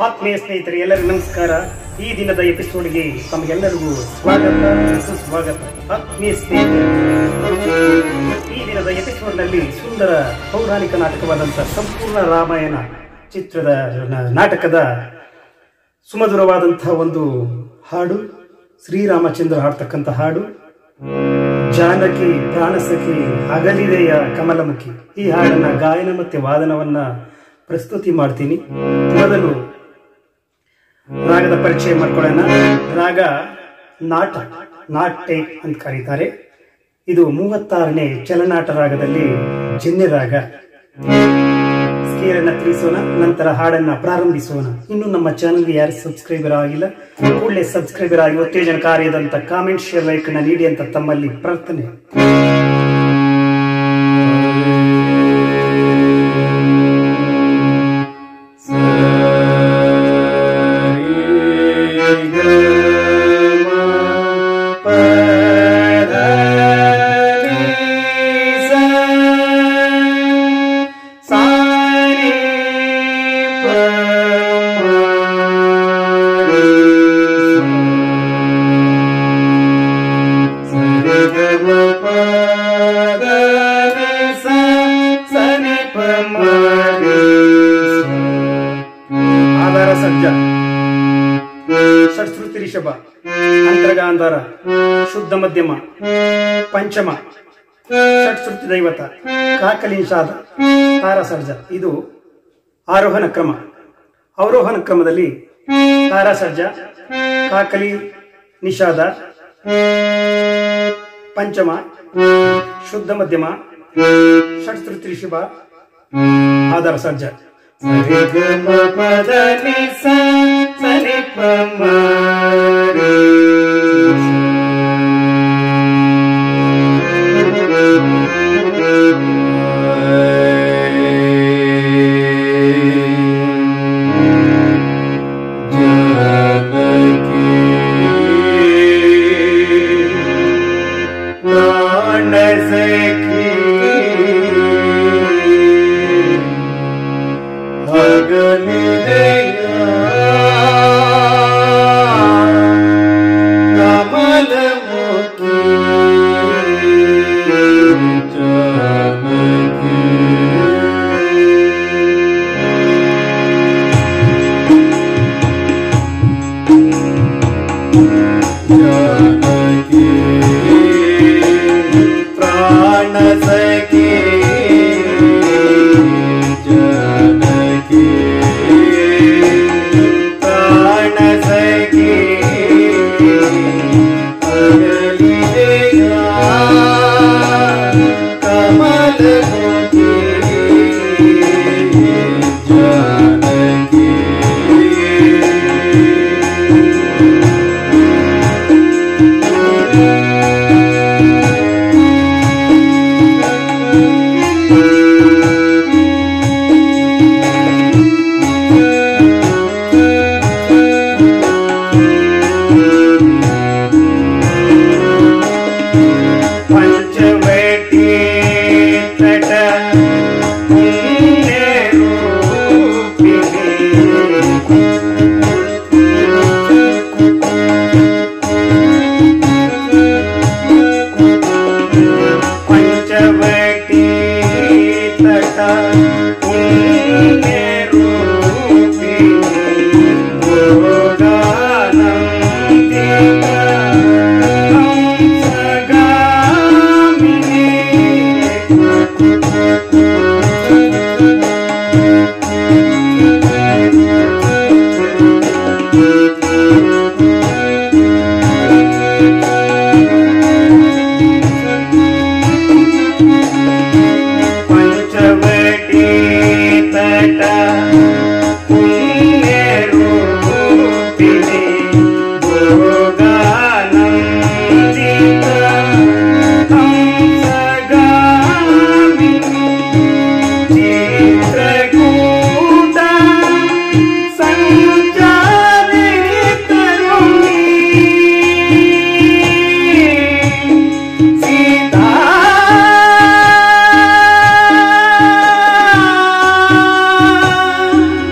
ಆತ್ಮೀಯ ಸ್ನೇಹಿತರೆ, ಎಲ್ಲರಿಗೂ ನಮಸ್ಕಾರ. ಈ ದಿನದ ಎಪಿಸೋಡ್ಗೆ ತಮಗೆಲ್ಲರಿಗೂ ಸ್ವಾಗತ, ಸುಸ್ವಾಗತ. ಆತ್ಮೀಯ ಸ್ನೇಹಿತರೆ, ಈ ದಿನದ ಎಪಿಸೋಡ್ನಲ್ಲಿ ಸುಂದರ ಪೌರಾಣಿಕ ನಾಟಕವಾದಂತಹ ಸಂಪೂರ್ಣ ರಾಮಾಯಣ ಚಿತ್ರದ ನಾಟಕದ ಸುಮಧುರವಾದಂತಹ ಒಂದು ಹಾಡು, ಶ್ರೀರಾಮಚಂದ್ರ ಹಾಡ್ತಕ್ಕಂಥ ಹಾಡು, ಜಾನಕಿ ಪ್ರಾಣಸಖಿ ಹಗಲಿದೆಯ ಕಮಲಮುಖಿ. ಈ ಹಾಡನ್ನ ಗಾಯನ ಮತ್ತೆ ವಾದನವನ್ನ ಪ್ರಸ್ತುತಿ ಮಾಡ್ತೀನಿ. ಮೊದಲು ರಾಗದ ಪರಿಚಯ ಮಾಡ್ಕೊಳ್ಳೋಣ. ರಾಗ ನಾಟ್ಯ ಅಂತ ಕರೀತಾರೆ. ಇದು 36ನೇ ಚಲನಾಟ ರಾಗದಲ್ಲಿ ಜನ್ಯ ರಾಗ. ಸ್ಕೇಲನ್ನ ತಿಳಿಸೋಣ, ನಂತರ ಹಾಡನ್ನ ಪ್ರಾರಂಭಿಸೋಣ. ಇನ್ನು ನಮ್ಮ ಚಾನಲ್ಗೆ ಯಾರು ಸಬ್ಸ್ಕ್ರೈಬರ್ ಆಗಿಲ್ಲ, ಕೂಡಲೇ ಸಬ್ಸ್ಕ್ರೈಬರ್ ಆಗಿ ಉತ್ತೇಜನಕಾರಿಯಾದಂಥ ಕಾಮೆಂಟ್, ಶೇರ್, ಲೈಕ್ ನ ನೀಡಿ ಅಂತ ತಮ್ಮಲ್ಲಿ ಪ್ರಾರ್ಥನೆ. ಷಟ್ಶ್ರುತಿ ರಿಷಭ, ಅಂತರಗಾಂಧಾರ, ಶುದ್ಧ ಮಧ್ಯಮ, ಪಂಚಮ, ಷಟ್ಶ್ರುತಿ ದೈವತ, ಕಾಕಲಿ ನಿಷಾದ, ತಾರಸರ್ಜ. ಇದು ಆರೋಹಣ ಕ್ರಮ. ಅವರೋಹಣ ಕ್ರಮದಲ್ಲಿ ತಾರಸರ್ಜ, ಕಾಕಲಿ ನಿಷಾದ, ಪಂಚಮ, ಶುದ್ಧ ಮಧ್ಯಮ, ಷಟ್ಶ್ರುತಿ ರಿಷಭ, ಆಧಾರ ಸರ್ಜ.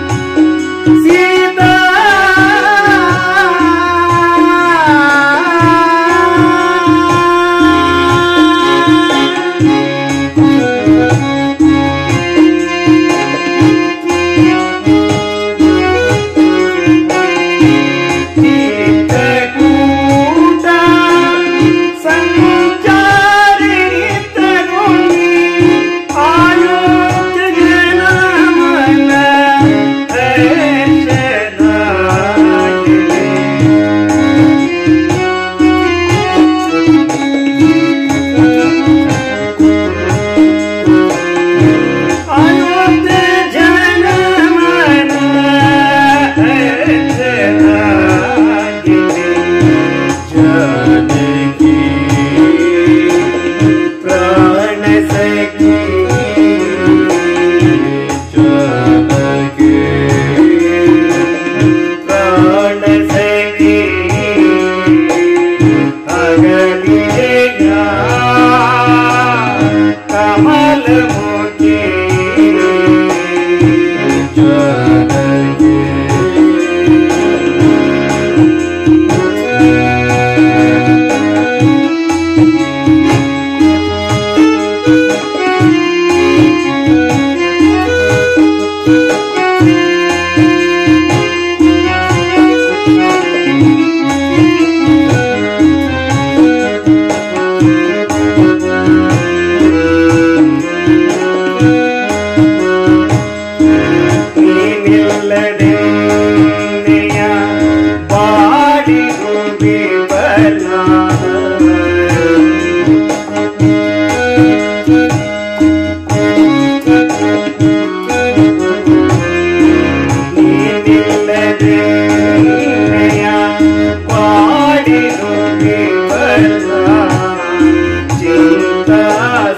सीता ನೀನಿಲ್ಲದೆಯ ಬಾಡಿಗೂ ವಿಫಲ ನೀನಿಲ್ಲದೆಯ ಬಾಡಿಗೂ ವಿಫಲ ಚಿಂತಾ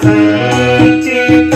ಸಂಚಿತ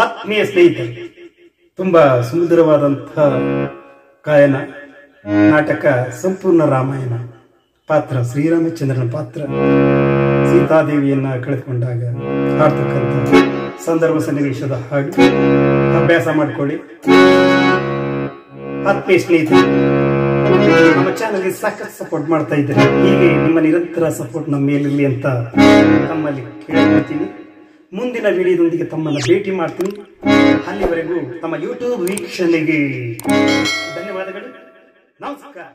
ಆತ್ಮೀಯ ಸ್ನೇಹಿತರೆ, ತುಂಬಾ ಸುಂದರವಾದಂತಹ ಗಾಯನ ನಾಟಕ ಸಂಪೂರ್ಣ ರಾಮಾಯಣ. ಪಾತ್ರ ಶ್ರೀರಾಮಚಂದ್ರನ ಪಾತ್ರ. ಸೀತಾದೇವಿಯನ್ನ ಕಳೆದುಕೊಂಡಾಗ ಹಾಡ್ತಕ್ಕಂಥ ಸಂದರ್ಭ ಸನ್ನಿವೇಶದ ಹಾಡು ಅಭ್ಯಾಸ ಮಾಡಿಕೊಳ್ಳಿ. ಆತ್ಮೀಯ ಸ್ನೇಹಿತರೆ, ನಮ್ಮ ಚಾನಲ್ಗೆ ಸಾಕಷ್ಟು ಸಪೋರ್ಟ್ ಮಾಡ್ತಾ ಇದ್ದಾರೆ. ಹೀಗೆ ನಿಮ್ಮ ನಿರಂತರ ಸಪೋರ್ಟ್ ನಮ್ಮ ಮೇಲಿರಲಿ ಅಂತ ತಮ್ಮಲ್ಲಿ ಕೇಳ್ಕೊಳ್ತೀನಿ. ಮುಂದಿನ ವಿಡಿಯೋದೊಂದಿಗೆ ತಮ್ಮನ್ನು ಭೇಟಿ ಮಾಡ್ತೀನಿ. ಅಲ್ಲಿವರೆಗೂ ತಮ್ಮ ಯೂಟ್ಯೂಬ್ ವೀಕ್ಷಣೆಗೆ ಧನ್ಯವಾದಗಳು. ನಮಸ್ಕಾರ.